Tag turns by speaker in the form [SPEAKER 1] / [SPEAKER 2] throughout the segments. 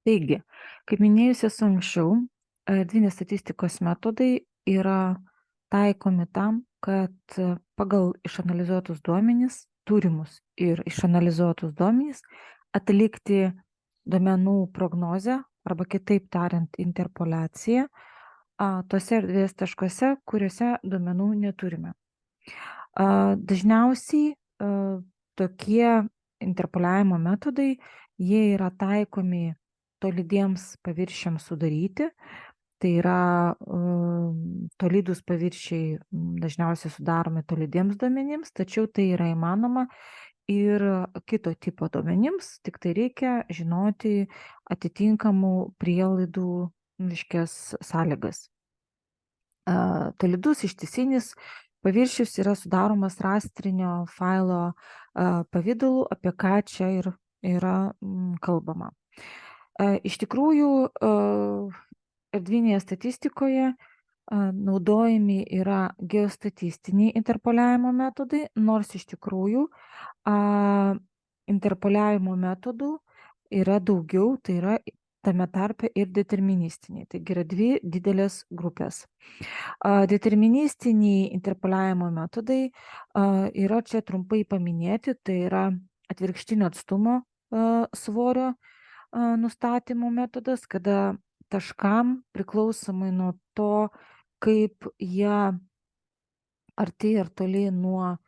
[SPEAKER 1] Taigi, kaip minėjusi esu anksčiau, erdvinės statistikos metodai yra taikomi tam, kad pagal išanalizuotus duomenis, turimus ir išanalizuotus duomenis, atlikti duomenų prognozę arba kitaip tariant interpoliaciją tose erdvės taškuose, kuriuose duomenų neturime. Dažniausiai tokie interpoliavimo metodai, jie yra taikomi tolydiems paviršiams sudaryti. Tai yra tolydūs paviršiai dažniausiai sudaromi tolydiems duomenims, tačiau tai yra įmanoma ir kito tipo duomenims, tik tai reikia žinoti atitinkamų prielaidų sąlygas. Tolydus ištisinis paviršius yra sudaromas rastrinio failo pavidalu, apie ką čia ir yra kalbama. Iš tikrųjų, erdvinėje statistikoje naudojami yra geostatistiniai interpoliavimo metodai, nors iš tikrųjų interpoliavimo metodų yra daugiau, tai yra tame tarpe ir deterministiniai. Taigi yra dvi didelės grupės. Deterministiniai interpoliavimo metodai yra čia trumpai paminėti, tai yra atvirkštinio atstumo svorio nustatymo metodas, kada taškam priklausomai nuo to, kaip jie arti ir toli nuo,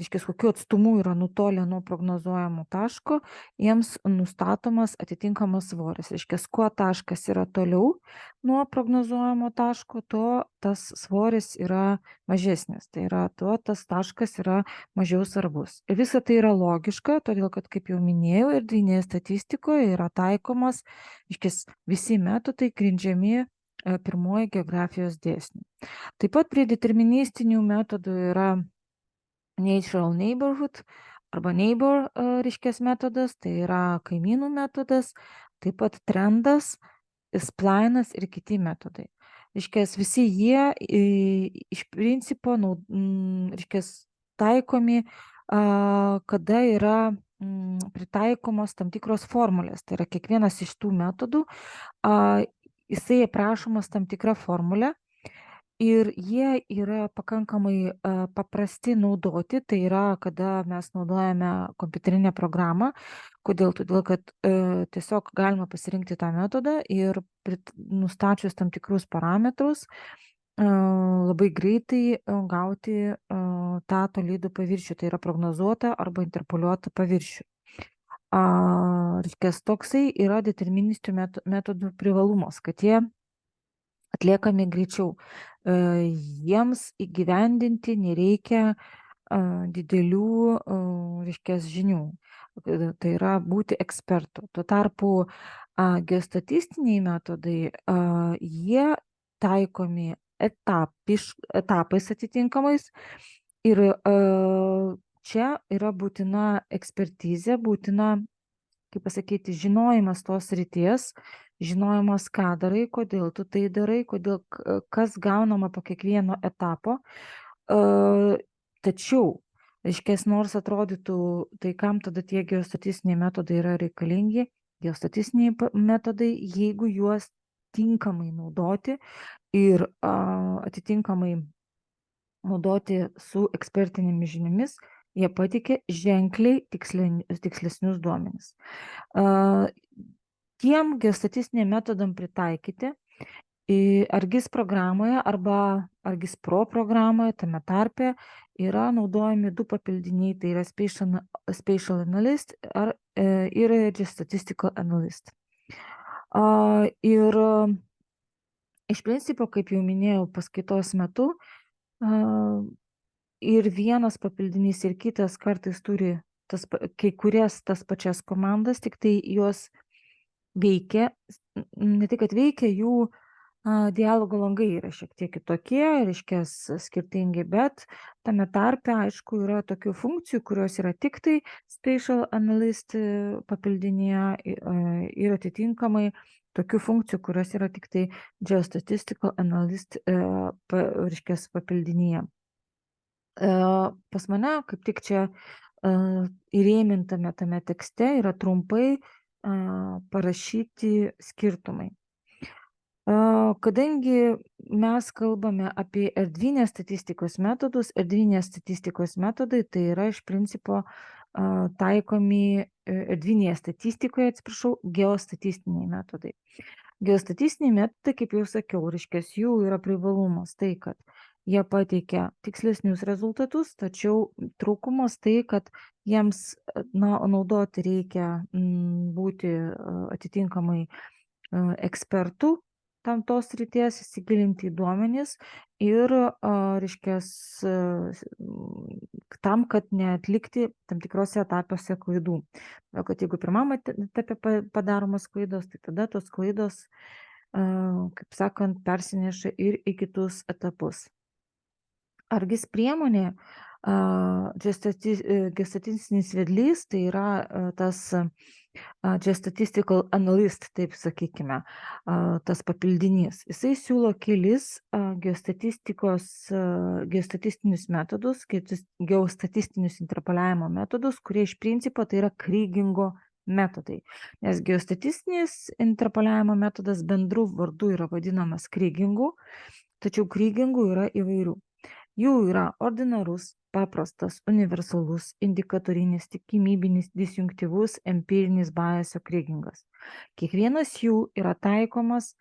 [SPEAKER 1] kokiu atstumu yra nutolę nuo prognozuojamo taško, jiems nustatomas atitinkamas svoris. Kuo taškas yra toliau nuo prognozuojamo taško, tuo tas svoris yra mažesnis. Tai yra, tuo tas taškas yra mažiau svarbus. Ir visa tai yra logiška, todėl kad, kaip jau minėjau, erdvinėje statistikoje yra taikomas, visi metodai grindžiami pirmoji geografijos dėsnių. Taip pat prie deterministinių metodų yra natural neighborhood arba neighbor metodas, tai yra kaimynų metodas, taip pat trendas, splinas ir kiti metodai. Visi jie iš principo taikomi, kada yra pritaikomos tam tikros formulės. Tai yra kiekvienas iš tų metodų, jisai aprašomas tam tikrą formulę. Ir jie yra pakankamai paprasti naudoti, tai yra, kada mes naudojame kompiuterinę programą. Kodėl? Todėl, kad tiesiog galima pasirinkti tą metodą ir nustačius tam tikrus parametrus, labai greitai gauti tą tolydų paviršių, tai yra prognozuotą arba interpoliuotą paviršių. Toksai yra deterministinių metodų privalumas, kad jie atliekami greičiau. Jiems įgyvendinti nereikia didelių žinių. Tai yra būti ekspertu. Tuo tarpu geostatistiniai metodai, jie taikomi etapais atitinkamais ir čia yra būtina ekspertizė, būtina, kaip pasakyti, žinojimas tos srities, žinojimas, ką darai, kodėl tu tai darai, kas gaunama po kiekvieno etapo. Tačiau, nors atrodytų, tai kam tada tie geostatistiniai metodai yra reikalingi, geostatistiniai metodai, jeigu juos tinkamai naudoti ir atitinkamai naudoti su ekspertinėmis žiniomis, jie pateikia ženkliai tikslesnius duomenis. Tiem geostatistiniam metodam pritaikyti ArcGIS programoje arba ArcGIS Pro programoje, tame tarpe, yra naudojami du papildiniai, tai yra Spatial Analyst ir Statistical Analyst. Ir iš principo, kaip jau minėjau paskaitos metu, ir vienas papildinys ir kitas kartais turi kai kurias tas pačias komandas, tik tai jos veikia, ne tik kad veikia, jų dialogo langai yra šiek tiek kitokie, skirtingi, bet tame tarpe, aišku, yra tokių funkcijų, kurios yra tik tai Spatial Analyst papildinėje ir atitinkamai tokių funkcijų, kurios yra tik tai Geostatistical Analyst papildinėje. Pas mane, kaip tik čia įrėmintame tame tekste, yra trumpai parašyti skirtumai. Kadangi mes kalbame apie erdvinės statistikos metodai tai yra iš principo taikomi erdvinėje statistikoje, geostatistiniai metodai. Geostatistiniai metodai, kaip jau sakiau, reiškias jų yra privalumas tai, kad jie pateikia tikslesnius rezultatus, tačiau trūkumas tai, kad jiems naudoti reikia būti atitinkamai ekspertų tam tos srities, įsigilinti į duomenis ir, reiškias, tam, kad neatlikti tam tikrose etapuose klaidų. O kad jeigu pirmam etape padaromos klaidos, tai tada tos klaidos, kaip sakant, persineša ir į kitus etapus. Argis priemonė, geostatistinis vedlys, tai yra tas Geostatistical Analyst, taip sakykime, tas papildinys. Jisai siūlo kelis geostatistinius metodus, geostatistinius interpoliavimo metodus, kurie iš principo tai yra Krigino metodai. Nes geostatistinis interpoliavimo metodas bendru vardu yra vadinamas Kriginu, tačiau Krigingų yra įvairių. Jų yra ordinarus, paprastas, universalus, indikatorinis, tikimybinis, disjunktyvus, empirinis Bayesio Krigingas. Kiekvienas jų yra taikomas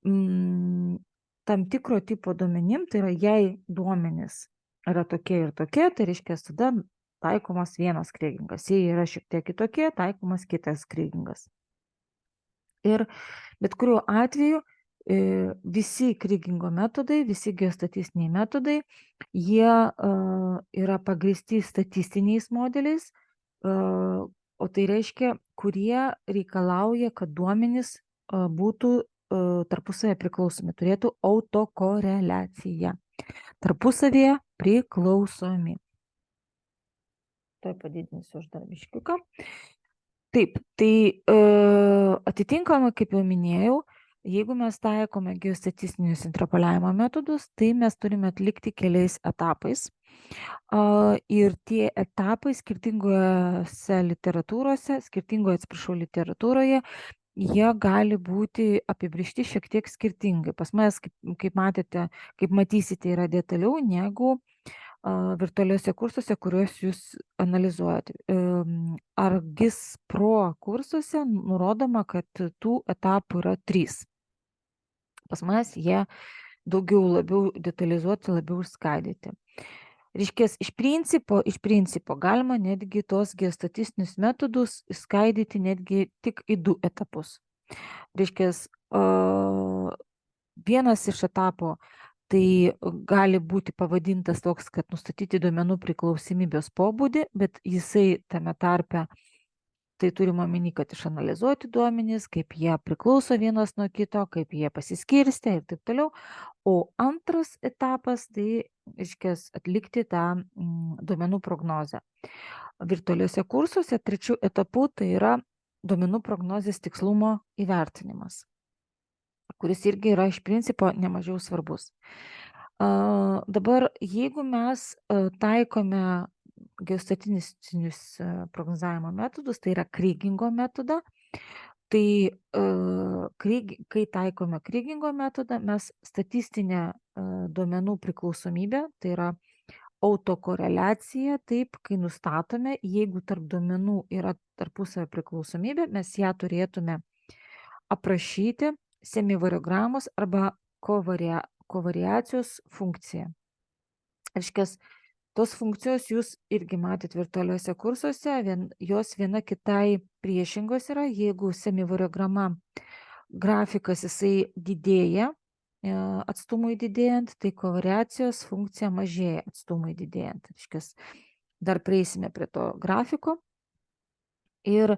[SPEAKER 1] tam tikro tipo duomenim, tai yra jei duomenys yra tokie ir tokie, tai reiškia tada taikomas vienas Krigingas. Jei yra šiek tiek kitokie, taikomas kitas Krigingas. Ir bet kuriuo atveju visi Krigingo metodai, visi geostatistiniai metodai, jie yra pagrįsti statistiniais modeliais, o tai reiškia, kurie reikalauja, kad duomenys būtų tarpusavėje priklausomi, turėtų autokoreliaciją. Tarpusavėje priklausomi. Tai padidinsiu aš dar biškiuką. Taip, tai atitinkamai, kaip jau minėjau, jeigu mes taikome geostatistinius interpoliavimo metodus, tai mes turime atlikti keliais etapais. Ir tie etapai skirtingoje literatūroje, jie gali būti apibrėžti šiek tiek skirtingai. Pas mes, kaip matysite, yra detaliau negu virtualiuose kursuose, kuriuos jūs analizuojate. Argis Pro kursuose nurodoma, kad tų etapų yra 3. Pas mes jie labiau detalizuoti, labiau išskaidyti. Reiškės, iš principo galima netgi tos geostatistinius metodus išskaidyti netgi tik į 2 etapus. Reiškės, vienas iš etapų tai gali būti pavadintas toks, kad nustatyti duomenų priklausomybės pobūdį, bet jisai tame tarpe tai turime omeny, kad išanalizuoti duomenys, kaip jie priklauso vienas nuo kito, kaip jie pasiskirstė ir taip toliau. O antras etapas tai, reiškia, atlikti tą duomenų prognozę. Virtualiuose kursuose trečiu etapu tai yra duomenų prognozės tikslumo įvertinimas, kuris irgi yra iš principo nemažiau svarbus. Dabar, jeigu mes taikome geostatistinius prognozavimo metodus, tai yra Krigingo metodą, tai kai taikome Krigingo metodą, mes statistinę duomenų priklausomybę, tai yra autokoreliaciją, taip, kai nustatome, jeigu tarp duomenų yra tarpusavio priklausomybė, mes ją turėtume aprašyti semivariogramos arba kovariacijos funkciją. Reiškia, tos funkcijos jūs irgi matėt virtualiuose kursuose, jos viena kitai priešingos yra, jeigu semivariograma grafikas jisai didėja, atstumui didėjant, tai kovariacijos funkcija mažėja atstumui didėjant. Reiškia, dar prieisime prie to grafiko. Ir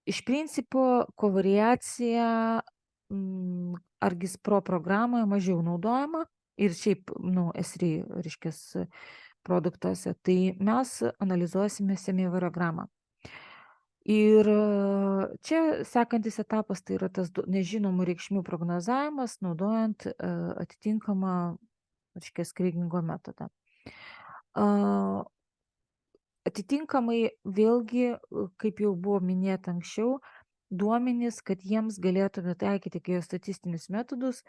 [SPEAKER 1] iš principo kovariacija Argis Pro programoje mažiau naudojama ir šiaip, S3, reiškia, produktuose, tai mes analizuosime semivariogramą. Ir čia sekantis etapas tai yra tas nežinomų reikšmių prognozavimas, naudojant atitinkamą, reiškia, Krigingo metodą. atitinkamai vėlgi, kaip jau buvo minėta anksčiau, duomenys, kad jiems galėtume taikyti geostatistinius metodus,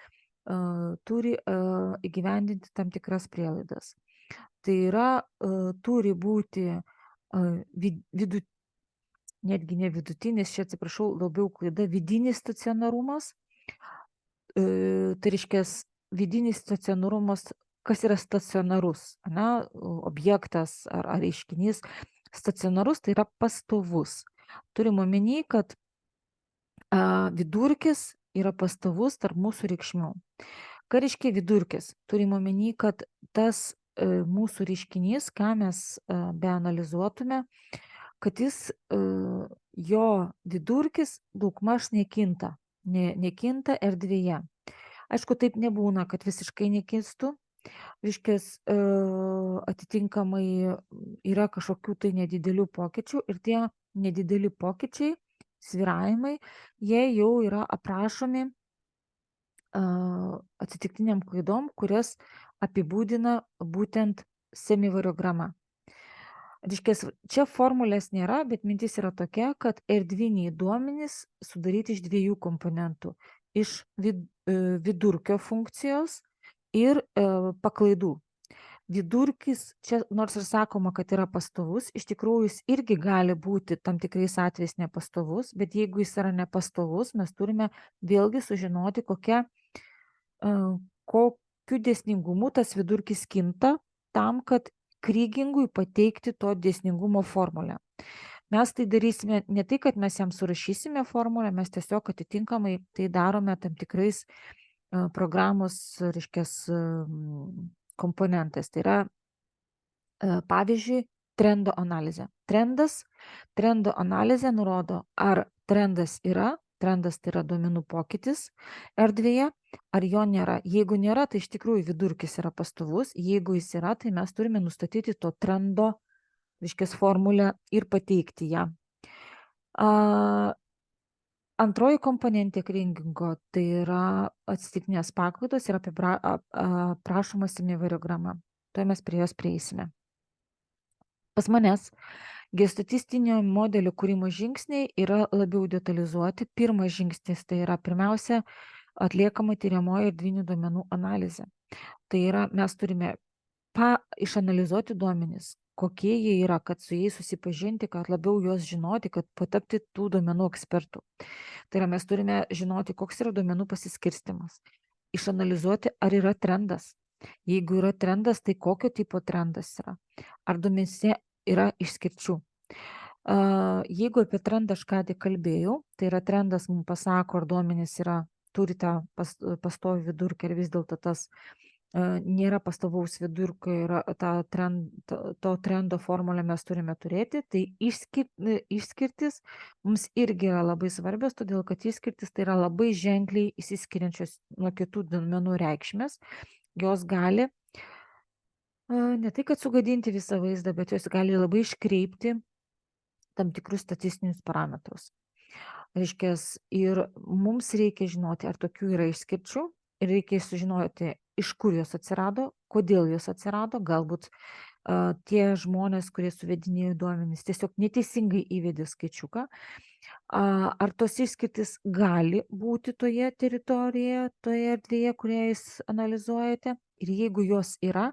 [SPEAKER 1] turi įgyvendinti tam tikras prielaidas. Tai yra, turi būti netgi ne vidutinis, čia atsiprašau, labiau klaida, vidinis stacionarumas. Tai reiškia, vidinis stacionarumas, kas yra stacionarus, ne, objektas ar reiškinys. Stacionarus tai yra pastovus. Turim omeny, kad vidurkis yra pastovus tarp mūsų reikšmių. Ką reiškia vidurkis? Turim omeny, kad tas mūsų reiškinys, ką mes beanalizuotume, kad jis, jo vidurkis daugmaž nekinta, nekinta erdvėje. Aišku, taip nebūna, kad visiškai nekistų. Reiškias, atitinkamai yra kažkokių tai nedidelių pokyčių ir tie nedideli pokyčiai, svyravimai, jie jau yra aprašomi atsitiktiniam klaidom, kurias apibūdina būtent semivariograma. Reiškia, čia formulės nėra, bet mintis yra tokia, kad erdviniai duomenys sudaryti iš dviejų komponentų - iš vidurkio funkcijos ir paklaidų. Vidurkis, čia nors ir sakoma, kad yra pastovus, iš tikrųjų jis irgi gali būti tam tikrais atvejais nepastovus, bet jeigu jis yra nepastovus, mes turime vėlgi sužinoti, kokiu dėsningumu tas vidurkis kinta, tam, kad Krigingui pateikti to dėsningumo formulę. Mes tai darysime ne tai, kad mes jam surašysime formulę, mes tiesiog atitinkamai tai darome tam tikrais programos, reiškia, komponentais. Tai yra, pavyzdžiui, trendo analizė. Trendo analizė nurodo, ar trendas tai yra duomenų pokytis erdvėje, ar jo nėra. Jeigu nėra, tai iš tikrųjų vidurkis yra pastovus. Jeigu jis yra, tai mes turime nustatyti to trendo, reiškia, formulę ir pateikti ją. Antroji komponentė Krigingo tai yra atsitiktinės paklaidos ir aprašoma semivariograma. Tuoj mes prie jos prieisime. Pas manęs geostatistinio modelio kūrimo žingsniai yra labiau detalizuoti. Pirmas žingsnis tai yra pirmiausia atliekama tyriamoji erdvinių duomenų analizė. Tai yra, mes turime išanalizuoti duomenis, kokie jie yra, kad su jais susipažinti, kad labiau juos žinoti, kad patapti tų duomenų ekspertų. Tai yra, mes turime žinoti, koks yra duomenų pasiskirstimas. Išanalizuoti, ar yra trendas. Jeigu yra trendas, tai kokio tipo trendas yra. Ar duomenyse yra išskirčių. Jeigu apie trendą aš ką tik kalbėjau, tai yra trendas mums pasako, ar duomenys turi tą pastovį vidurkį, ir vis dėlto tas nėra pastovaus vidurkio, yra to trendo formulę mes turime turėti, tai išskirtis mums irgi yra labai svarbios, todėl kad išskirtis tai yra labai ženkliai įsiskiriančios nuo kitų duomenų reikšmės. Jos gali ne tai, kad sugadinti visą vaizdą, bet jos gali labai iškreipti tam tikrus statistinius parametrus. Reiškia, ir mums reikia žinoti, ar tokių yra išskirčių, ir reikia sužinoti, iš kur jos atsirado, kodėl jos atsirado, galbūt tie žmonės, kurie suvedinėjo duomenys, tiesiog neteisingai įvedė skaičiuką. Ar tos išskirtis gali būti toje teritorijoje, toje erdvėje, kurią jūs analizuojate, ir jeigu jos yra,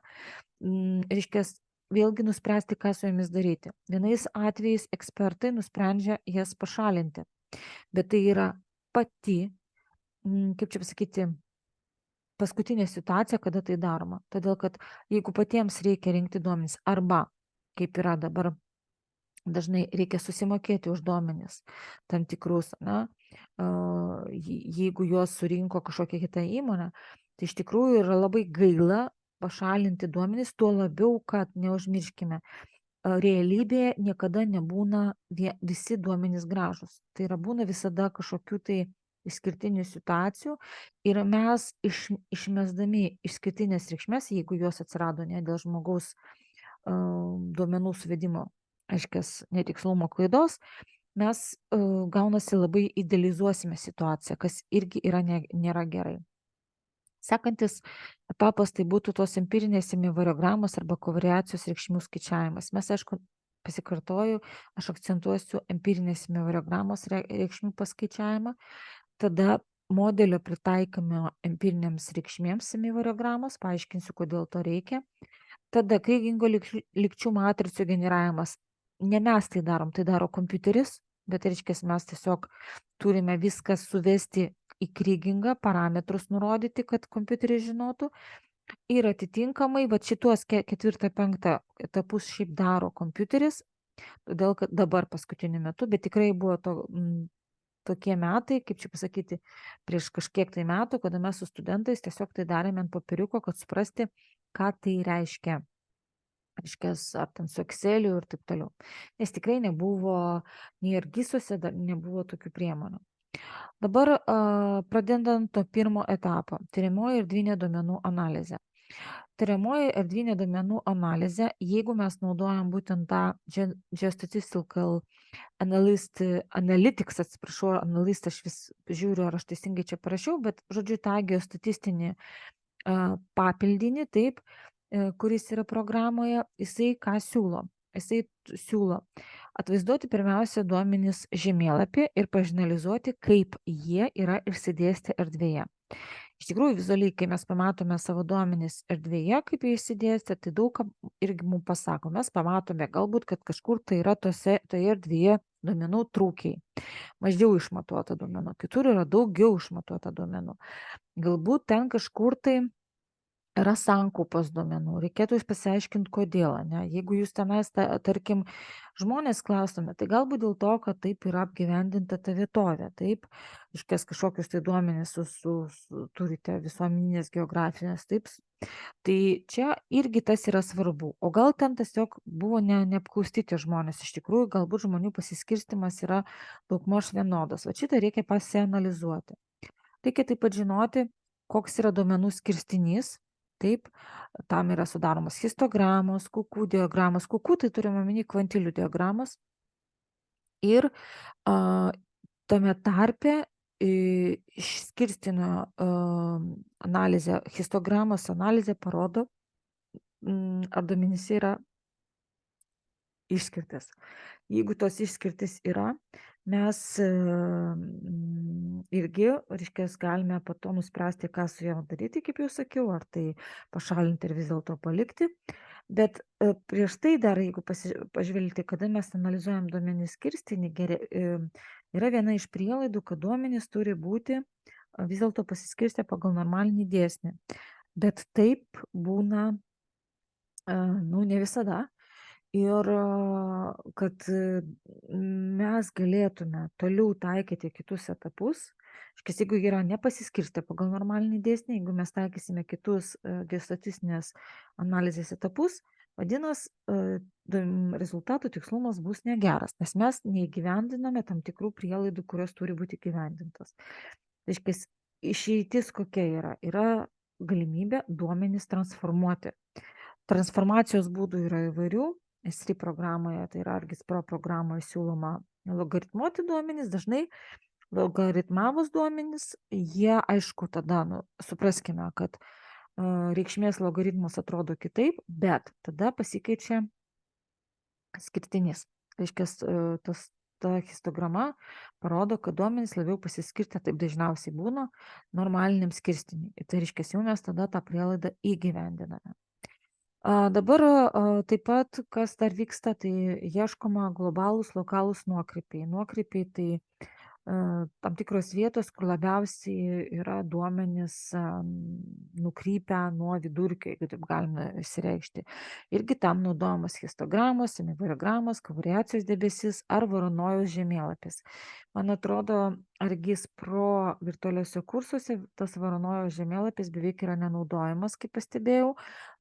[SPEAKER 1] reiškia, vėlgi nuspręsti, ką su jomis daryti. Vienais atvejais ekspertai nusprendžia jas pašalinti, bet tai yra pati, kaip čia pasakyti, paskutinė situacija, kada tai daroma. Todėl, kad jeigu patiems reikia rinkti duomenys, arba, kaip yra dabar, dažnai reikia susimokėti už duomenys tam tikrus, jeigu juos surinko kažkokia kita įmonė, tai iš tikrųjų yra labai gaila pašalinti duomenys, tuo labiau, kad neužmirškime, realybėje niekada nebūna visi duomenys gražus. Tai yra, būna visada kažkokių tai išskirtinių situacijų ir mes išmesdami išskirtinės reikšmės, jeigu jos atsirado ne dėl žmogaus duomenų suvedimo, aiškias netikslumo klaidos, mes gaunasi labai idealizuosime situaciją, kas irgi nėra gerai. Sekantis etapas tai būtų tos empirinės semivariogramos arba kovariacijos reikšmių skaičiavimas. Mes, aišku, pasikartoju, aš akcentuosiu empirinės semiovariogramos reikšmių paskaičiavimą, tada modelio pritaikymą empirinėms reikšmėms semiovariogramos, paaiškinsiu, kodėl to reikia. Tada Krėgingo lygčių matricų generavimas. Ne mes tai darom, tai daro kompiuteris, bet reiškia, mes tiesiog turime viską suvesti į Krėgingą, parametrus nurodyti, kad kompiuteris žinotų. Ir atitinkamai, va šituos 4-5 etapus šiaip daro kompiuteris, todėl kad dabar paskutiniu metu, bet tikrai buvo tokie metai, kaip čia pasakyti, prieš kažkiek tai metų, kada mes su studentais tiesiog tai darėme ant popieriuko, kad suprasti, ką tai reiškia. Ar ten su Exceliu ir taip toliau. Nes tikrai nebuvo, nei argisuose nebuvo tokių priemonių. Dabar pradedant to pirmo etapo, tyriamoji erdvinė duomenų analizė. Tyriamoji erdvinė duomenų analizė, jeigu mes naudojam būtent tą Geostatistical Analytics, atsiprašau, analyst, aš vis žiūriu, ar aš teisingai čia parašiau, bet žodžiu tą geostatistinį papildinį, taip, kuris yra programoje, jisai ką siūlo? Jisai siūlo atvaizduoti pirmiausia duomenys žemėlapį ir pažinalizuoti, kaip jie yra išsidėstę erdvėje. Iš tikrųjų, vizualiai, kai mes pamatome savo duomenys erdvėje, kaip jie išsidėstę, tai daug ką irgi mums pasako. Mes pamatome galbūt, kad kažkur tai yra toje erdvėje duomenų trūkiai. Mažiau išmatuota duomenų, kitur yra daugiau išmatuota duomenų. Galbūt ten kažkur tai yra sankaupas duomenų, reikėtų pasiaiškinti, kodėl, ne? Jeigu jūs tenais, tarkim, žmonės klausome, tai galbūt dėl to, kad taip yra apgyvendinta ta vietovė, taip, iškės kažkokius tai duomenys turite visuomeninės geografinės, taip, tai čia irgi tas yra svarbu, o gal ten tiesiog buvo neapklausti tie žmonės, iš tikrųjų, galbūt žmonių pasiskirstimas yra daugmaž vienodas, o šitą reikia pasianalizuoti. Reikia taip pat žinoti, koks yra duomenų skirstinys. Taip, tam yra sudaromas histogramos, kukų diagramos. Kukų tai turime omeny kvantilių diagramos. Ir tame tarpe skirstinio analizė, histogramos analizė parodo, ar duomenys yra išskirtis. Jeigu tos išskirtis yra, mes irgi, reiškės, galime po to nuspręsti, ką su jom daryti, kaip jau sakiau, ar tai pašalinti ir vis dėlto palikti. Bet prieš tai dar, jeigu pažvelgti, kada mes analizuojam duomenį skirstinį, yra viena iš prielaidų, kad duomenys turi būti vis dėlto pasiskirstę pagal normalinį dėsnį. Bet taip būna, ne visada. Ir kad mes galėtume toliau taikyti kitus etapus, jeigu yra nepasiskirstę pagal normalinį dėsnį, jeigu mes taikysime kitus geostatistinės analizės etapus, vadinasi, rezultatų tikslumas bus negeras, nes mes neįgyvendiname tam tikrų prielaidų, kurios turi būti įgyvendintos. Tai išeitis kokia yra? Yra galimybė duomenys transformuoti. Transformacijos būdų yra įvairių. S3 programoje, tai yra ArcGIS Pro programoje siūloma logaritmuoti duomenys, dažnai logaritmavus duomenys, jie aišku tada, supraskime, kad reikšmės logaritmas atrodo kitaip, bet tada pasikeičia skirtinys. Reiškia, ta histograma parodo, kad duomenys labiau pasiskirstę, taip dažniausiai būna, normaliniam skirstiniui. Tai reiškia, jau mes tada tą prielaidą įgyvendiname. Dabar taip pat, kas dar vyksta, tai ieškoma globalūs, lokalūs nuokrypiai. Nuokrypiai tai tam tikros vietos, kur labiausiai yra duomenys nukrypę nuo vidurkio, jeigu taip galima išsireikšti. Irgi tam naudojamos histogramos, semiovariogramos, kovariacijos debesis ar Voronojos žemėlapis. Man atrodo, ArcGIS Pro virtualiuose kursuose tas Voronojos žemėlapis beveik yra nenaudojamas, kaip pastebėjau,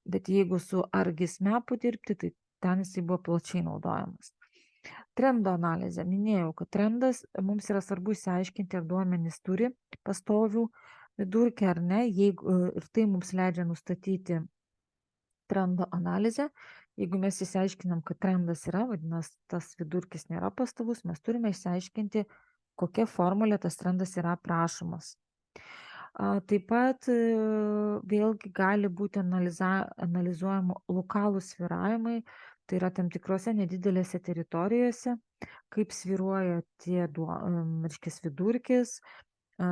[SPEAKER 1] bet jeigu su ArcGIS Mapu dirbti, tai ten jisai buvo plačiai naudojamas. Trendo analizė. Minėjau, kad trendas mums yra svarbu išsiaiškinti, ar duomenys turi pastovių vidurkį ar ne, ir tai mums leidžia nustatyti trendo analizę. Jeigu mes išsiaiškinam, kad trendas yra, vadinasi, tas vidurkis nėra pastovus, mes turime išsiaiškinti, kokia formulė tas trendas yra aprašomas. Taip pat vėlgi gali būti analizuojami lokalūs svyravimai, tai yra tam tikrose nedidelėse teritorijose, kaip svyruoja tie reiškias vidurkis,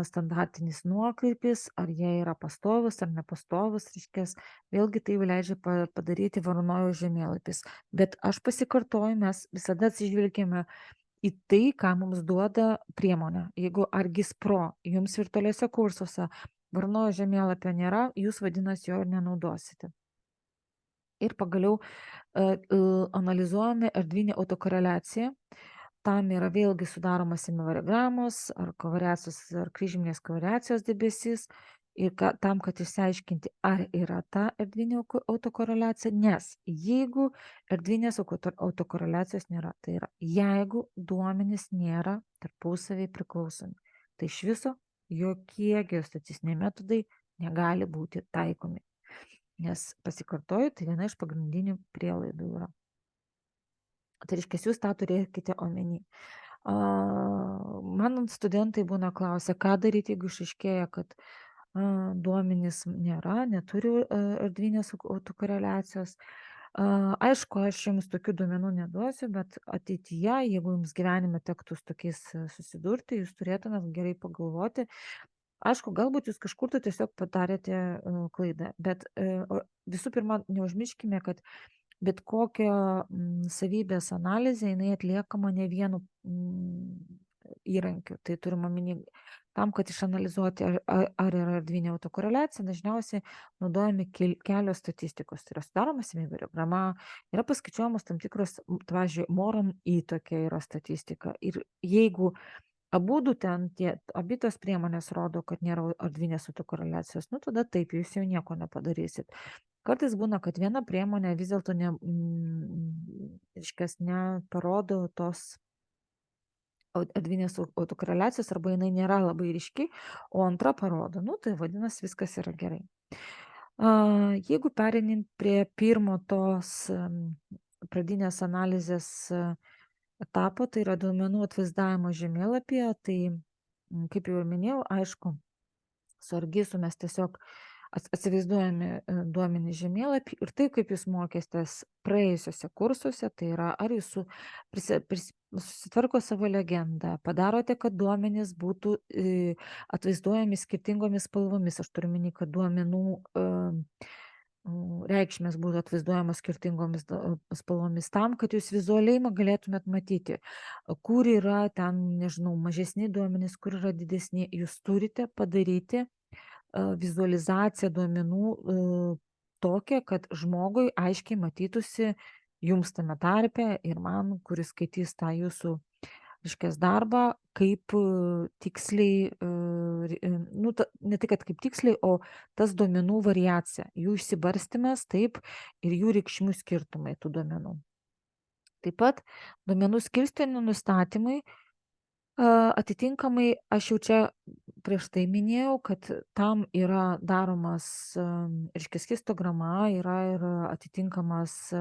[SPEAKER 1] standartinis nuokrypis, ar jie yra pastovūs ar nepastovūs, reiškias, vėlgi tai leidžia padaryti Voronojų žemėlapis. Bet aš pasikartoju, mes visada atsižvelgiame į tai, ką mums duoda priemonė. Jeigu ArcGIS Pro jums virtualiuose kursuose Voronojų žemėlapio nėra, jūs vadinasi jo ir nenaudosite. Ir pagaliau analizuojame erdvinę autokoreliaciją. Tam yra vėlgi sudaromas semivariogramos ar kovariacijos ar kryžminės kovariacijos debesis. Ir tam, kad išsiaiškinti, ar yra ta erdvinė autokoreliacija, nes jeigu erdvinės autokoreliacijos nėra, tai yra jeigu duomenys nėra tarpusavį priklausomi, tai iš viso jokie geostatistiniai metodai negali būti taikomi. Nes pasikartoju, tai viena iš pagrindinių prielaidų yra. Tai reiškia, jūs tą turėkite omeny. Man studentai būna klausia, ką daryti, jeigu išaiškėja, kad duomenys nėra, neturi erdvinės autokoreliacijos. Aišku, aš jums tokių duomenų neduosiu, bet ateityje, jeigu jums gyvenime tektų su tokiais susidurti, jūs turėtumėt gerai pagalvoti. Aišku, galbūt jūs kažkur tai tiesiog padarėte klaidą, bet visų pirma, neužmirškime, kad bet kokia savybės analizė, jinai atliekama ne vienu įrankiu. Tai turim omeny, tam, kad išanalizuoti, ar yra erdvinė autokoreliacija, dažniausiai naudojami kelios statistikos. Tai yra sudaroma semivariograma, yra paskaičiuojamos tam tikros, pavyzdžiui, Moron tokia yra statistika. Ir jeigu abi tos priemonės rodo, kad nėra erdvinės autokoreliacijos, tada taip, jūs jau nieko nepadarysit. Kartais būna, kad viena priemonė vis dėlto neparodo tos erdvinės autokoreliacijos arba jinai nėra labai ryški, o antra parodo, tai vadinasi viskas yra gerai. Jeigu pereinint prie pirmo tos pradinės analizės etapo, tai yra duomenų atvaizdavimo žemėlapyje, tai kaip jau ir minėjau, aišku, su ArcGIS-u mes tiesiog atsivaizduojame duomenį žemėlapį ir taip, kaip jūs mokėtės praėjusiuose kursuose, tai yra, ar jūs susitvarko savo legendą, padarote, kad duomenys būtų atvaizduojami skirtingomis spalvomis. Aš turiu minį, kad duomenų reikšmės būtų atvaizduojamos skirtingomis spalvomis tam, kad jūs vizualiai galėtumėt matyti, kur yra ten, nežinau, mažesni duomenys, kur yra didesni. Jūs turite padaryti vizualizaciją duomenų tokią, kad žmogui aiškiai matytųsi jums tame tarpe ir man, kuris skaitys tą jūsų darbą, kaip tiksliai, ne tik, kad kaip tiksliai, o tas duomenų variacija, jų išsibarstymas, taip, ir jų reikšmių skirtumai tų duomenų. Taip pat duomenų skirstinių nustatymai, atitinkamai, aš jau čia prieš tai minėjau, kad tam yra daromas, histograma, yra ir atitinkamas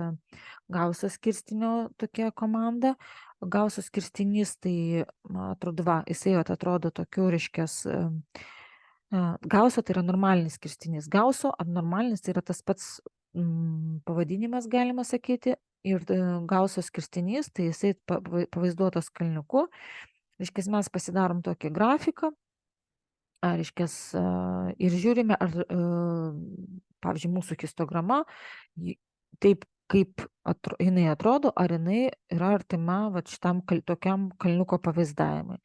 [SPEAKER 1] Gauso skirstinio tokia komanda. Gauso skirstinys, tai, man atrodo, jisai atrodo tokiu, Gauso tai yra normalinis skirstinys. Gauso abnormalinis tai yra tas pats pavadinimas, galima sakyti, ir Gauso skirstinys, tai jisai pavaizduotas kalniuku. Reiškia, mes pasidarom tokį grafiką, ir žiūrime, ar, pavyzdžiui, mūsų histograma, taip kaip jinai atrodo, ar jinai yra artima šitam tokiam kalniuko pavaizdavimui.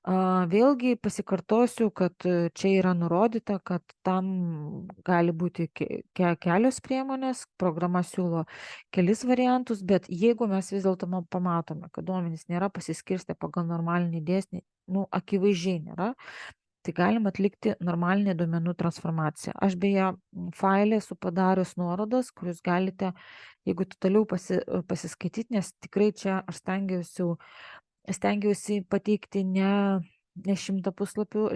[SPEAKER 1] Vėlgi pasikartosiu, kad čia yra nurodyta, kad tam gali būti kelios priemonės, programa siūlo kelis variantus, bet jeigu mes vis dėlto pamatome, kad duomenys nėra pasiskirstę pagal normalinį dėsnį, akivaizdžiai nėra, tai galim atlikti normalinę duomenų transformaciją. Aš beje failį esu padarius nuorodas, kur jūs galite, jeigu toliau pasiskaityti, nes tikrai čia aš stengiausi pateikti ne 100 puslapių,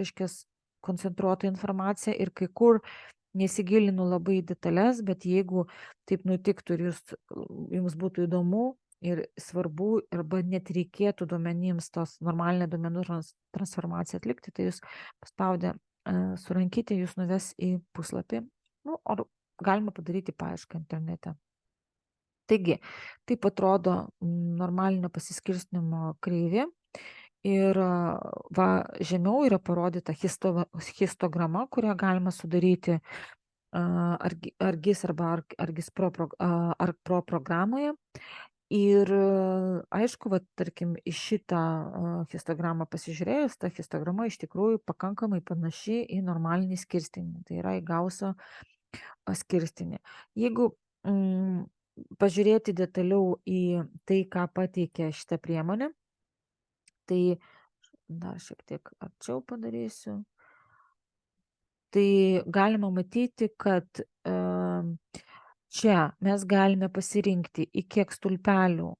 [SPEAKER 1] koncentruotą informaciją ir kai kur nesigilinu labai į detalės, bet jeigu taip nutiktų ir jums būtų įdomu ir svarbu, arba net reikėtų duomenims tos normalinę duomenų transformaciją atlikti, tai jūs paspaudę surankyti, jūs nuves į puslapį, ar galima padaryti paiešką internete. Taigi, taip atrodo normalinio pasiskirstymo kreivė. Ir va, žemiau yra parodyta histograma, kurią galima sudaryti ArcGIS arba ArcGIS Pro programoje. Ir aišku, va, tarkim, į šitą histogramą pasižiūrėjus, ta histograma iš tikrųjų pakankamai panaši į normalinį skirstinį, tai yra į Gauso skirstinį. Jeigu pažiūrėti detaliau į tai, ką pateikė šitą priemonę, tai dar šiek tiek arčiau padarysiu. Tai galima matyti, kad čia mes galime pasirinkti, į kiek stulpelių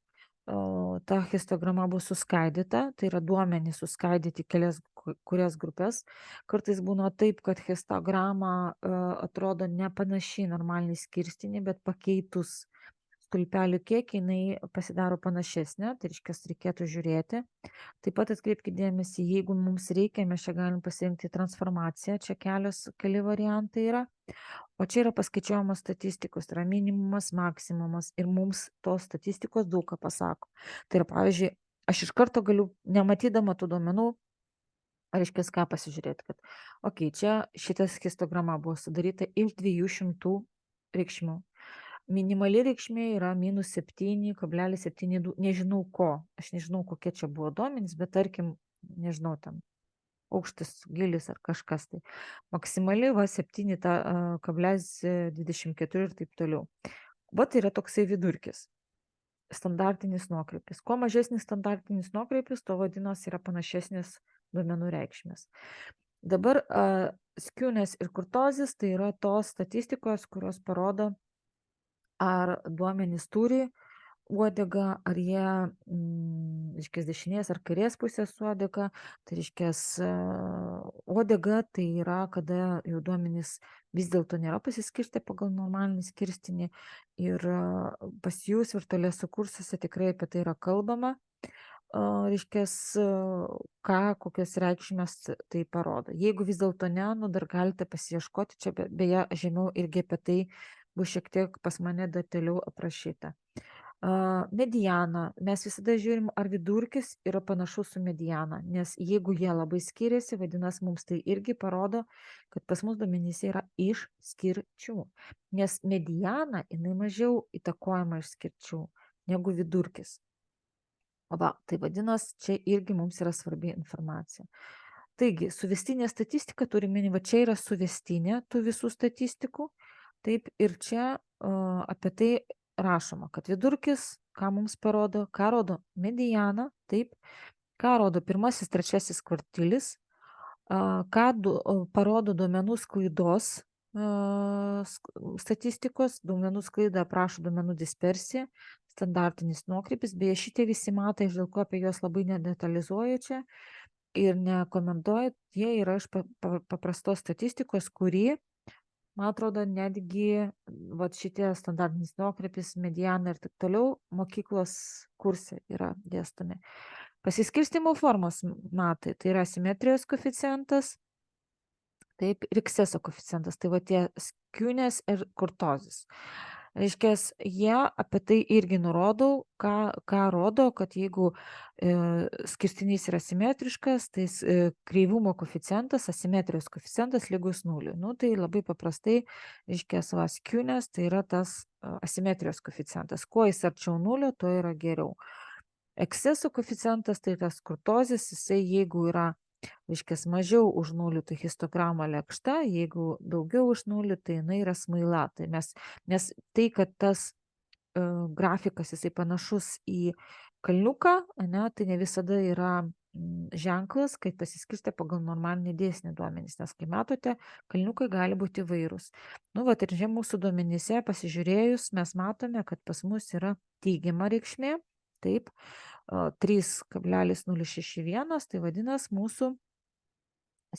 [SPEAKER 1] ta histograma bus suskaidyta, tai yra duomenys suskaidyti kurias grupės. Kartais būna taip, kad histograma atrodo nepanašiai normalinį skirstinį, bet pakeitus stulpelių kiekį jinai pasidaro panašesnė, tai reiškia, reikėtų žiūrėti. Taip pat atkreipkite dėmesį, jeigu mums reikia, mes čia galim pasirinkti transformaciją, čia keli variantai yra, o čia yra paskaičiuojamos statistikos, tai yra minimumas, maksimumas ir mums tos statistikos daug ką pasako. Tai yra, pavyzdžiui, aš iš karto galiu, nematydama tų duomenų, reiškia, ką pasižiūrėti, kad, čia šitas histograma buvo sudaryta iš 200 reikšmių. Minimali reikšmė yra -7,72, nežinau ko, aš nežinau, kokie čia buvo duomenys, bet tarkim, nežinau, ten aukštis, gilis ar kažkas tai. Maksimali 7,24 ir taip toliau. Vat yra toksai vidurkis. Standartinis nuokrypis. Kuo mažesnis standartinis nuokrypis, tuo vadinasi yra panašesnis duomenų reikšmės. Dabar skewness ir kurtozis tai yra tos statistikos, kurios parodo, ar duomenys turi uodegą, ar jie, reiškia, dešinės ar kairės pusės uodega. Tai reiškia, uodega tai yra, kada jau duomenys vis dėlto nėra pasiskirstę pagal normalinį skirstinį. Ir pas jūs virtualiuose kursuose tikrai apie tai yra kalbama. Reiškia, kokios reikšmės tai parodo. Jeigu vis dėlto ne, dar galite pasiieškoti, čia beje žemiau irgi apie tai bus šiek tiek pas mane detaliau aprašyta. Mediana. Mes visada žiūrim, ar vidurkis yra panašus su mediana, nes jeigu jie labai skiriasi, vadinasi, mums tai irgi parodo, kad pas mus duomenyse yra iš skirčių, nes mediana, jinai mažiau įtakojama iš skirčių negu vidurkis. Tai vadinasi, čia irgi mums yra svarbi informacija. Taigi, suvestinė statistika turi minį, va čia yra suvestinė tų visų statistikų. Taip, ir čia apie tai rašoma, kad vidurkis, ką mums parodo, ką rodo mediana, taip, ką rodo pirmasis, trečiasis kvartilis, ką parodo duomenų sklaidos statistikos, duomenų sklaida aprašo duomenų dispersiją, standartinis nuokrypis, beje, šitie visi matai, aš dėl ko apie juos labai nedetalizuoju čia ir nekomentuoju, jie yra iš paprastos statistikos, kuri, man atrodo, netgi šitie standartinis nuokrypis, mediana ir taip toliau mokyklos kurse yra dėstomi. Pasiskirstimo formos matai, tai yra simetrijos koeficientas, taip, ir eksceso koeficientas, tai va tie skewness ir kurtozis. Reiškia, jie apie tai irgi nurodau, ką rodo, kad jeigu skirstinys yra simetriškas, tai kreivumo koeficientas, asimetrijos koeficientas lygus 0. Tai labai paprastai, reiškia, skewness tai yra tas asimetrijos koeficientas. Kuo jis arčiau 0, tuo yra geriau. Eksceso koeficientas tai tas kurtozis, jisai jeigu yra, reiškia, mažiau už 0, tai histograma lėkšta, jeigu daugiau už 0, tai jinai yra smaila. Tai nes tai, kad tas grafikas jisai panašus į kalniuką, tai ne visada yra ženklas, kad pasiskirstė pagal normalinį dėsnį duomenys, nes kai matote, kalniukai gali būti įvairūs. Ir čia mūsų duomenyse pasižiūrėjus, mes matome, kad pas mus yra teigiama reikšmė, taip, 3,061, tai vadinasi mūsų,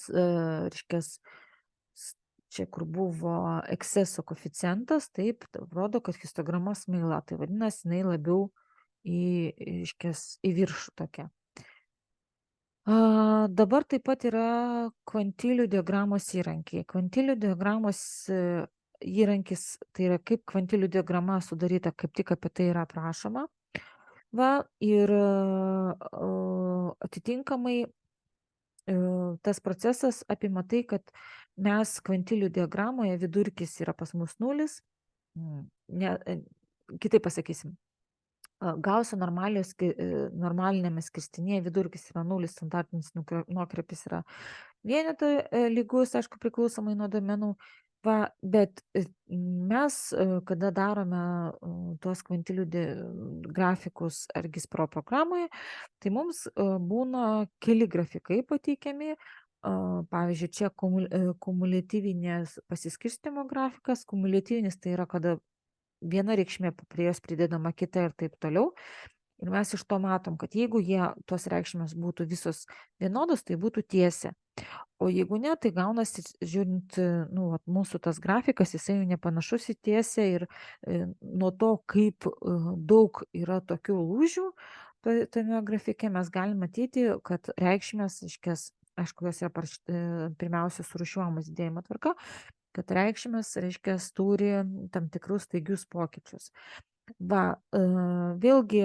[SPEAKER 1] reiškia, čia kur buvo eksceso koeficientas, taip, rodo, kad histograma smaila, tai vadinasi, jinai labiau į viršų tokia. Dabar taip pat yra kvantilių diagramos įrankiai. Kvantilių diagramos įrankis, tai yra kaip kvantilių diagrama sudaryta, kaip tik apie tai yra aprašoma. Va, ir atitinkamai tas procesas apima tai, kad mes kvantilių diagramoje vidurkis yra pas mus nulis, ne, kitaip pasakysim, Gauso normalinėme skirstinėje vidurkis yra nulis, standartinis nuokrypis yra vieneto lygus, aišku, priklausomai nuo domenų. Va, bet mes, kada darome tuos kvantilių grafikus Argis Pro programoje, tai mums būna keli grafikai pateikiami. Pavyzdžiui, čia kumuliatyvinės pasiskirstimo grafikas. Kumuliatyvinis tai yra, kada viena reikšmė prie jos pridedama kita ir taip toliau. Ir mes iš to matom, kad jeigu tos reikšmės būtų visos vienodos, tai būtų tiesia. O jeigu ne, tai gaunasi, žiūrint, mūsų tas grafikas, jisai jau nepanašus į tiesę ir nuo to, kaip daug yra tokių lūžių tame grafike, mes galime matyti, kad reikšmės, aišku, jos yra pirmiausia surūšiuojamos didėjimo tvarka, kad reikšmės, reiškia, turi tam tikrus staigius pokyčius. Va, vėlgi,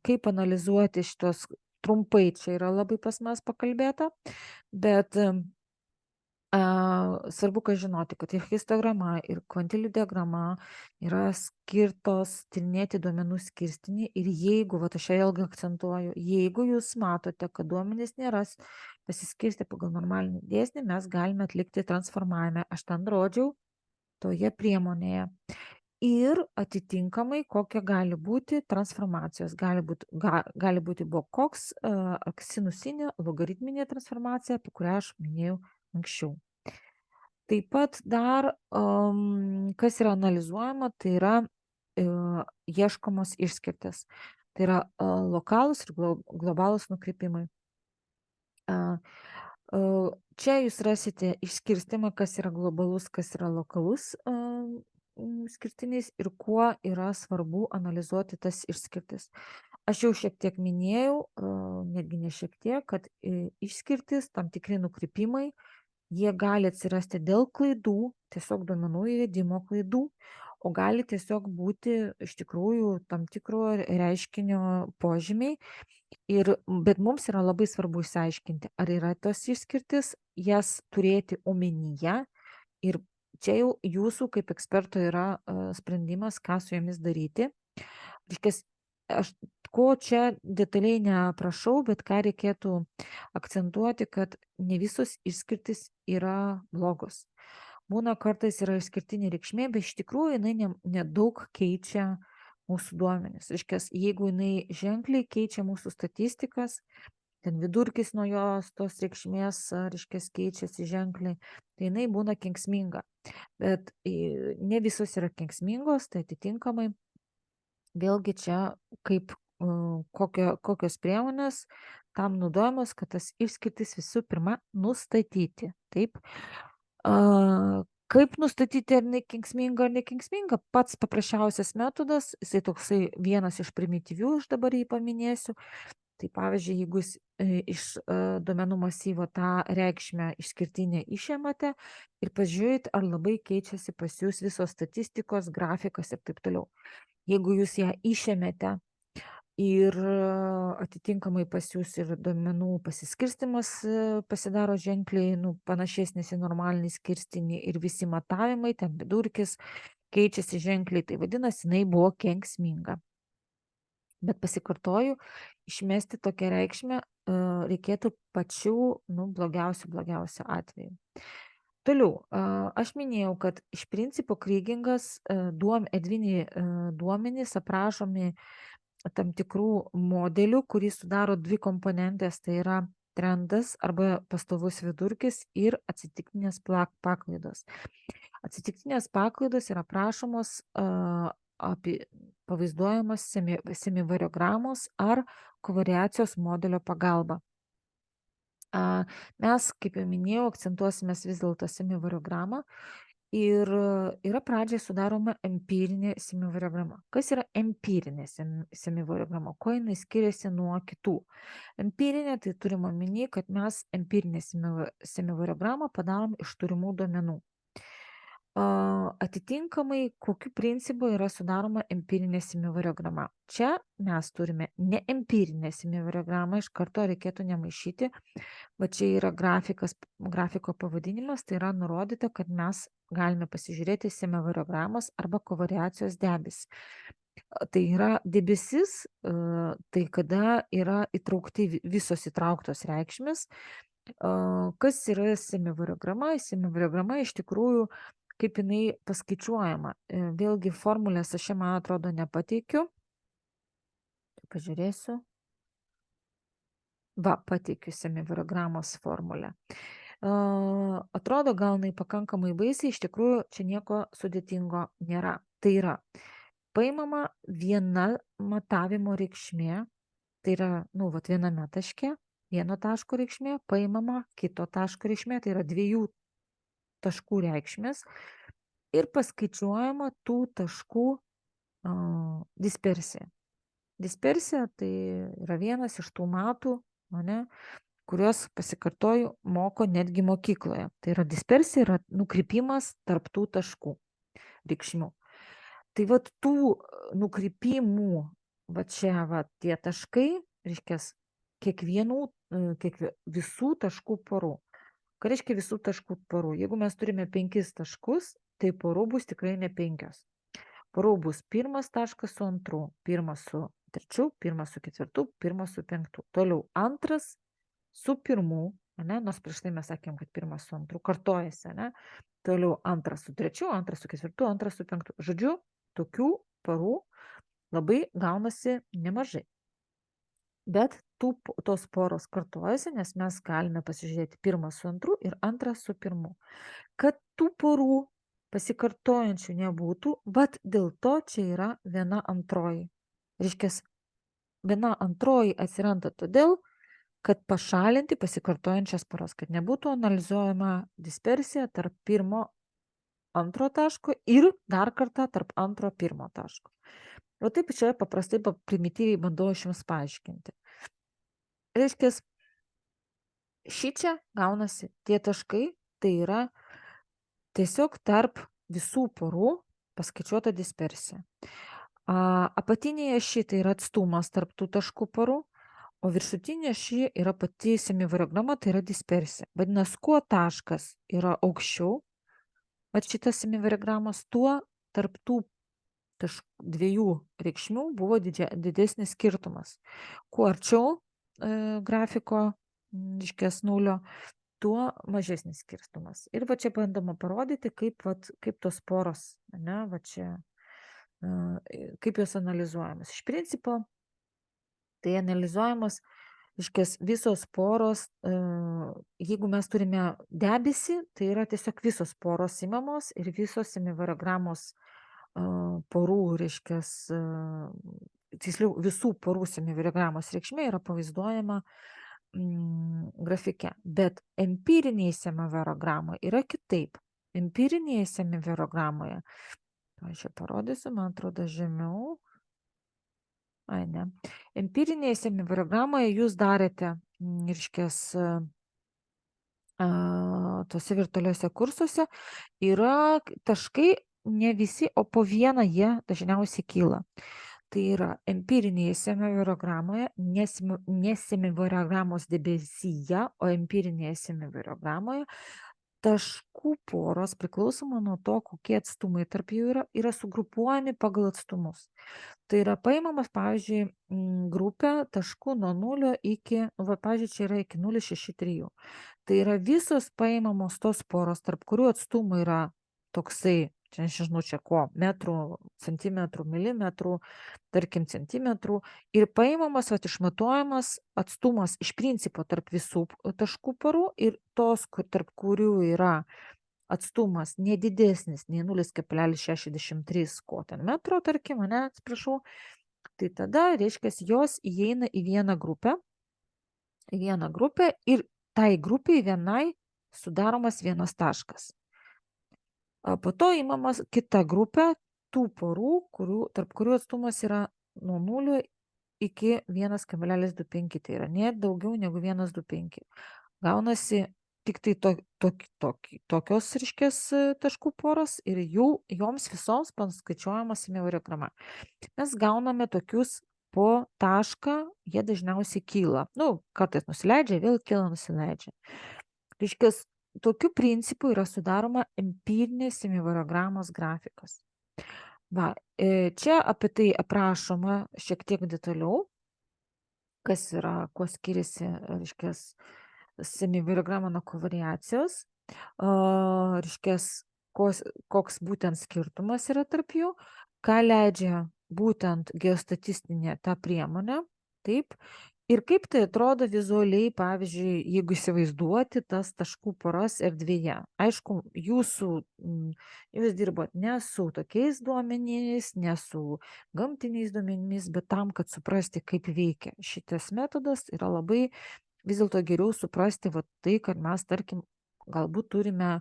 [SPEAKER 1] kaip analizuoti šitos trumpai, čia yra labai pas mes pakalbėta, bet svarbu, kad žinoti, kad ir histograma, ir kvantilių diagrama yra skirtos tyrinėti duomenų skirstinį ir jeigu, va, aš vėlgi akcentuoju, jeigu jūs matote, kad duomenys nėra pasiskirstę pagal normalinį dėsnį, mes galime atlikti transformavimą. Aš ten rodžiau toje priemonėje. Ir atitinkamai, kokia gali būti transformacijos. Gali būti Bocox, sinusinė, logaritminė transformacija, apie kurią aš minėjau anksčiau. Taip pat dar, kas yra analizuojama, tai yra ieškomos išskirtys. Tai yra lokalūs ir globalūs nukrypimai. Čia jūs rasite išskirstimą, kas yra globalus, kas yra lokalus skirstinys ir kuo yra svarbu analizuoti tas išskirtis. Aš jau šiek tiek minėjau, netgi ne šiek tiek, kad išskirtis, tam tikri nukrypimai, jie gali atsirasti dėl klaidų, tiesiog duomenų įvedimo klaidų, o gali tiesiog būti iš tikrųjų tam tikro reiškinio požymiai. Bet mums yra labai svarbu išsiaiškinti, ar yra tos išskirtis, jas turėti omenyje ir čia jau jūsų kaip eksperto yra sprendimas, ką su jomis daryti. Aš ko čia detaliai neaprašau, bet ką reikėtų akcentuoti, kad ne visos išskirtis yra blogos. Būna kartais yra išskirtinė reikšmė, bet iš tikrųjų jinai nedaug keičia mūsų duomenis. Jeigu jinai ženkliai keičia mūsų statistikas, ten vidurkis nuo jos tos reikšmės, keičiasi ženkliai, tai jinai būna kenksminga. Bet ne visos yra kenksmingos, tai atitinkamai vėlgi čia kokios priemonės tam naudojamos, kad tas išskirtis visų pirma nustatyti. Taip. Kaip nustatyti, ar nekenksminga ar nekenksminga? Pats paprasčiausias metodas, jisai toksai vienas iš primityvių, aš dabar jį paminėsiu. Tai pavyzdžiui, jeigu jūs iš duomenų masyvo tą reikšmę išskirtinę išėmate ir pažiūrėt, ar labai keičiasi pas jūs visos statistikos, grafikas ir taip toliau. Jeigu jūs ją išėmėte ir atitinkamai pas jūs ir duomenų pasiskirstimas pasidaro ženkliai panašesnis į normalinį skirstinį ir visi matavimai, ten vidurkis keičiasi ženkliai, tai vadinasi, jinai buvo kenksminga. Bet pasikartoju, išmesti tokią reikšmę reikėtų pačių blogiausių atveju. Toliau, aš minėjau, kad iš principo Krygingas edviniai duomenys aprašomi tam tikrų modelių, kurį sudaro dvi komponentės, tai yra trendas arba pastovus vidurkis ir atsitiktinės paklaidos. Atsitiktinės paklaidos yra aprašomos pavaizduojamos semivariogramos ar kovariacijos modelio pagalba. Mes, kaip jau minėjau, akcentuosime vis dėlto semivariogramą ir yra pradžiai sudaroma empirinė semivariograma. Kas yra empirinė semivariograma? Kuo jinai skiriasi nuo kitų? Empirinė, tai turime omeny, kad mes empirinę semivariogramą padarom iš turimų duomenų. Atitinkamai, kokiu principu yra sudaroma empirinė semivariograma. Čia mes turime ne empirinę semivariogramą, iš karto reikėtų nemaišyti, va čia yra grafiko pavadinimas, tai yra nurodyta, kad mes galime pasižiūrėti semivariogramos arba kovariacijos debesį. Tai yra debesis, tai kada yra visos įtrauktos reikšmės. Kas yra semivariograma? Semivariograma iš tikrųjų, kaip jinai paskaičiuojama. Vėlgi formulės aš čia, man atrodo, nepateikiu. Pažiūrėsiu. Va, pateikiu semivariogramos formulę. Atrodo, gal jinai pakankamai baisiai, iš tikrųjų čia nieko sudėtingo nėra. Tai yra, paimama viena matavimo reikšmė, tai yra, viename taške, vieno taško reikšmė, paimama kito taško reikšmė, tai yra dviejų taškų reikšmės ir paskaičiuojama tų taškų dispersija. Dispersija tai yra vienas iš tų matų, kuriuos, pasikartoju, moko netgi mokykloje. Tai yra dispersija, yra nukrypimas tarp tų taškų reikšmių. Tai vat tų nukrypimų, va čia va tie taškai, reiškia, visų taškų porų. Ką reiškia visų taškų porų? Jeigu mes turime 5 taškus, tai porų bus tikrai ne 5. Porų bus pirmas taškas su antru, pirmas su trečiu, pirmas su ketvirtu, pirmas su penktu. Toliau antras su pirmu, nors prieš tai mes sakėm, kad pirmas su antru kartojasi, toliau antras su trečiu, antras su ketvirtu, antras su penktu. Žodžiu, tokių porų labai gaunasi nemažai. Bet tos poros kartojasi, nes mes galime pasižiūrėti pirmą su antru ir antrą su pirmu. Kad tų porų pasikartojančių nebūtų, bet dėl to čia yra viena antroji. Reiškia, viena antroji atsiranda todėl, kad pašalinti pasikartojančias poras, kad nebūtų analizuojama dispersija tarp pirmo antro taško ir dar kartą tarp antro pirmo taško. O taip čia paprastai primityviai bandau aš jums paaiškinti. Reiškia, šičia gaunasi tie taškai, tai yra tiesiog tarp visų porų paskaičiuota dispersija. Apatinėje aši tai yra atstumas tarp tų taškų porų, o viršutinė aši yra pati semivariograma, tai yra dispersija. Vadinasi, kuo taškas yra aukščiau, vat šitas semivariogramos, tuo tarp tų dviejų reikšmių buvo didesnis skirtumas. Kuo arčiau grafiko, reiškias nulio, tuo mažesnis skirtumas. Ir va čia bandoma parodyti, kaip tos poros, va čia, kaip jos analizuojamas. Iš principo, tai analizuojamas, reiškias, visos poros, jeigu mes turime debesį, tai yra tiesiog visos poros imamos ir visos semivariogramos porų, reiškias, tiksliau visų porų semivariogramos reikšmė yra pavaizduojama grafike. Bet empiriniai semivariogramai yra kitaip. Empirinėje semivariogramoje, aš čia parodysiu, man atrodo, žemiau. Ne. Empirinėje semivariogramoje jūs darėte, reiškias, tose virtualiuose kursuose yra taškai, ne visi, o po vieną jie dažniausiai kyla. Tai yra empirinėje semivariogramoje, ne semivariogramos debesyje, o empirinėje semivariogramoje taškų poros priklausoma nuo to, kokie atstumai tarp jų yra sugrupuojami pagal atstumus. Tai yra paimamas, pavyzdžiui, grupė taškų nuo 0 iki, pavyzdžiui, čia yra iki 0,63. Tai yra visos paimamos tos poros, tarp kurių atstumų yra toksai, čia nežinau čia ko, metrų, centimetrų, milimetrų, tarkim centimetrų, ir paimamas, išmatuojamas atstumas iš principo tarp visų taškų porų ir tos, tarp kurių yra atstumas nedidesnis nei 0,63 ko ten metro, tarkim, atsiprašau, tai tada, reiškia, jos įeina į vieną grupę ir tai grupiai vienai sudaromas vienas taškas. Po to įmamas kita grupė tų porų, tarp kurių atstumas yra nuo 0 iki 1,25, tai yra net daugiau negu 1,25. Gaunasi tik tai tokios, reiškias, taškų poros ir joms visoms paskaičiuojama semivarograma. Mes gauname tokius po tašką, jie dažniausiai kyla. Nu, kartais nusileidžia, vėl kyla, nusileidžia. Reiškias, tokiu principu yra sudaroma empirinės semivarogramos grafikas. Va, čia apie tai aprašoma šiek tiek detaliau, kas yra, kuo skiriasi, reiškias, semivarograma nuo kovariacijos, reiškias, koks būtent skirtumas yra tarp jų, ką leidžia būtent geostatistinė ta priemonė, taip, ir kaip tai atrodo vizualiai, pavyzdžiui, jeigu įsivaizduoti tas taškų poras erdvėje. Aišku, jūs dirbot ne su tokiais duomenimis, ne su gamtiniais duomenimis, bet tam, kad suprasti, kaip veikia šitas metodas, yra labai vis dėlto geriau suprasti tai, kad mes, tarkim, galbūt turime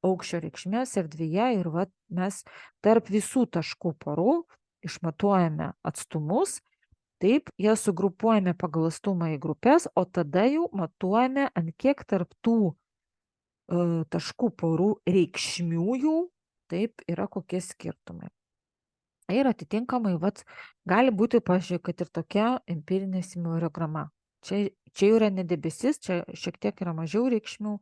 [SPEAKER 1] aukščio reikšmės erdvėje ir mes tarp visų taškų porų išmatuojame atstumus, taip, jie sugrupuojame pagal atstumą į grupės, o tada jau matuojame, ant kiek tarp tų taškų porų reikšmių, taip, yra kokie skirtumai. Ir atitinkamai, gali būti, pažiūrėjau, kad ir tokia empirinė semivarograma. Čia yra ne debesis, čia šiek tiek yra mažiau reikšmių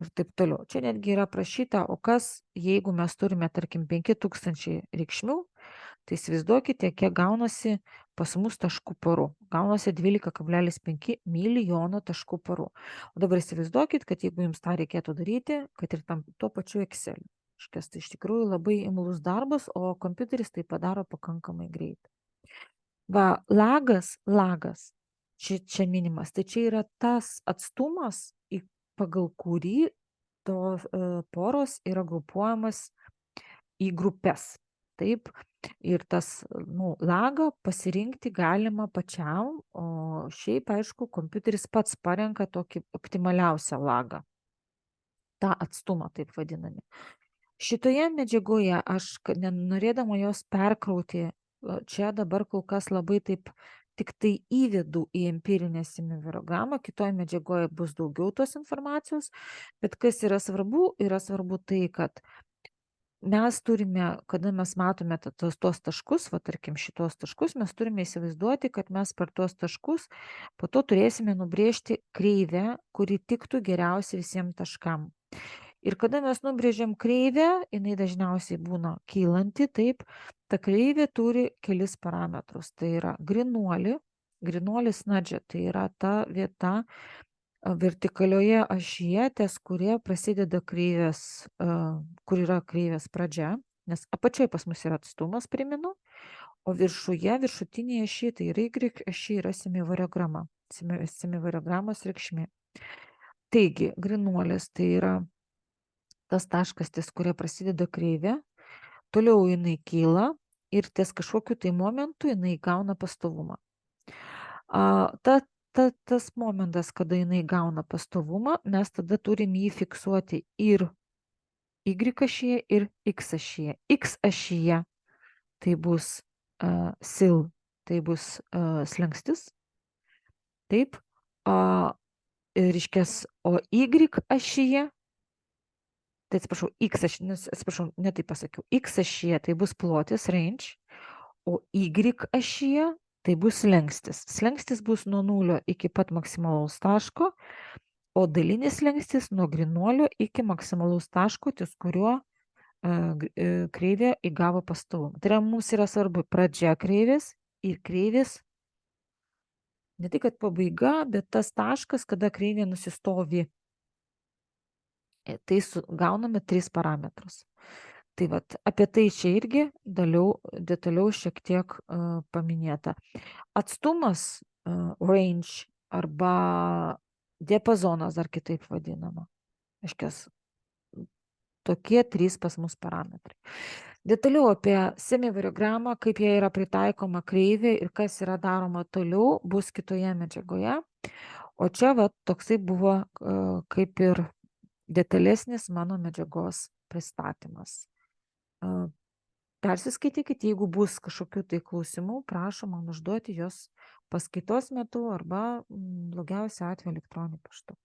[SPEAKER 1] ir taip toliau. Čia netgi yra prašyta, o kas, jeigu mes turime, tarkim, 5000 reikšmių, tai įsivaizduokite, kiek gaunasi pas mus taškų porų. Gaunasi 12,5 milijono taškų porų. O dabar įsivaizduokit, kad jeigu jums tą reikėtų daryti, kad ir tuo pačiu Excel. Tai iš tikrųjų labai imlus darbas, o kompiuteris tai padaro pakankamai greitai. Va, lagas, čia minimas, tai čia yra tas atstumas, pagal kurį tos poros yra grupuojamas į grupės. Taip, ir tas, lagą pasirinkti galima pačiam, o šiaip, aišku, kompiuteris pats parenka tokį optimaliausią lagą. tą atstumą, taip vadinami. Šitoje medžiagoje aš, nenorėdama jos perkrauti, čia dabar kol kas labai taip tik tai įvedu į empirinę semivarogramą, kitoje medžiagoje bus daugiau tos informacijos, bet kas yra svarbu tai, kad mes turime, kada mes matome tuos taškus, tarkim šitos taškus, mes turime įsivaizduoti, kad mes per tuos taškus po to turėsime nubrėžti kreivę, kuri tiktų geriausiai visiems taškam. Ir kada mes nubrėžiam kreivę, jinai dažniausiai būna kylanti, taip, ta kreivė turi kelis parametrus. Tai yra grinuolis nudge, tai yra ta vieta vertikalioje ašyje, ties kurie prasideda kreivės, kur yra kreivės pradžia, nes apačioje pas mus yra atstumas, primenu, o viršutinėje ašyje, tai yra Y ašyje, yra semivarograma, semivarogramos reikšmė. Taigi, grinuolis tai yra tas taškas, ties kurie prasideda kreivė, toliau jinai kyla ir ties kažkokiu tai momentu jinai gauna pastovumą. Tas momentas, kada jinai gauna pastovumą, mes tada turim jį fiksuoti ir Y ašyje, ir X ašyje. X ašyje tai bus sil, tai bus slenkstis. Taip. Reiškias, o Y ašyje, tai atsiprašau, ne taip pasakiau, X ašyje tai bus plotis, range, o Y ašyje tai bus slengstis. Slengstis bus nuo 0 iki pat maksimalaus taško, o dalinis slengstis nuo grinuolio iki maksimalaus taško, ties kuriuo kreivė įgavo pastovumą. Tai yra, mums yra svarbu pradžia kreivės ir kreivės, ne tik kad pabaiga, bet tas taškas, kada kreivė nusistovi. Tai gauname 3 parametrus. Tai apie tai čia irgi detaliau šiek tiek paminėta. Atstumas, range arba diapazonas, dar kitaip vadinama. Aiškias, tokie 3 pas mus parametrai. Detaliau apie semivarogramą, kaip jie yra pritaikoma kreivė ir kas yra daroma toliau, bus kitoje medžiagoje. O čia toksai buvo kaip ir detalesnis mano medžiagos pristatymas. Persiskaitykite, jeigu bus kažkokių tai klausimų, prašom man užduoti jos paskaitos metu arba blogiausiu atveju elektroniniu paštu.